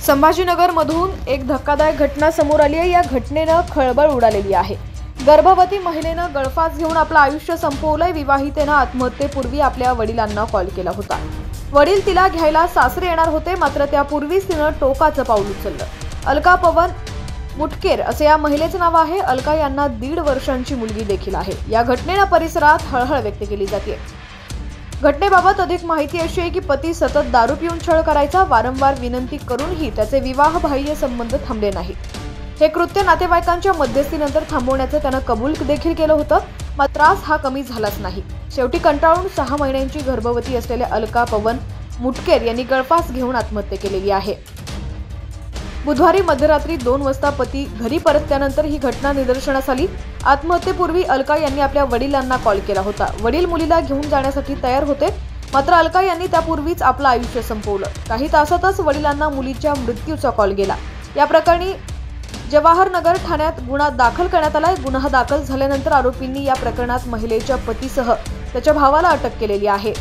संभाजीनगरमधून एक धक्कादायक घटना समोर आली आहे। या घटनेनं खळबळ उडालेली आहे। गर्भवती महिलेनं गळफास घेऊन आपलं आयुष्य संपवलंय। विवाहितेनं आत्महत्येपूर्वी आपल्या वडिलांना कॉल केला होता। वडील तिला घ्यायला सासरे येणार होते, मात्र त्यापूर्वीच तिनं टोकाचं पाऊल उचललं। अलका पवन मुटकेर असे या महिलेचं नाव आहे। अलका यांना 1.5 वर्षांची मुलगी देखील आहे। या घटनेनं परिसरात हळहळ व्यक्त केली जाते। घटनेबाबत अधिक माहिती अशी आहे की पती सतत दारू पिऊन छळ करायचा। वारंवार विनंती करूनही त्याचे विवाहबाह्य संबंध थांबले नाहीत। हे कृत्य नातेवाईकांच्या मध्यस्थीनंतर थांबवण्याचं त्यानं कबूल देखील केलं होतं, मात्र त्रास हा कमी झालाच नाही। शेवटी कंटाळून 6 महिन्यांची गर्भवती असलेल्या अलका पवन मुटकेर यांनी गळफास घेऊन आत्महत्या केलेली आहे। बुधवारी मध्यरात्री 2 वाजता पती घरी परतल्यानंतर ही घटना निदर्शनास आली। आत्महत्येपूर्वी अलका यांनी आपल्या वडिलांना कॉल केला होता। वडील मुलीला घेऊन जाण्यासाठी तयार होते, मात्र अलका यांनी त्यापूर्वीच आपलं आयुष्य संपवलं। काही तासातच वडिलांना मुलीच्या मृत्यूचा कॉल गेला। या प्रकरणी जवाहरनगर ठाण्यात गुन्हा दाखल करण्यात आलाय। गुन्हा दाखल झाल्यानंतर आरोपींनी या प्रकरणात महिलेच्या पतीसह त्याच्या भावाला अटक केलेली आहे।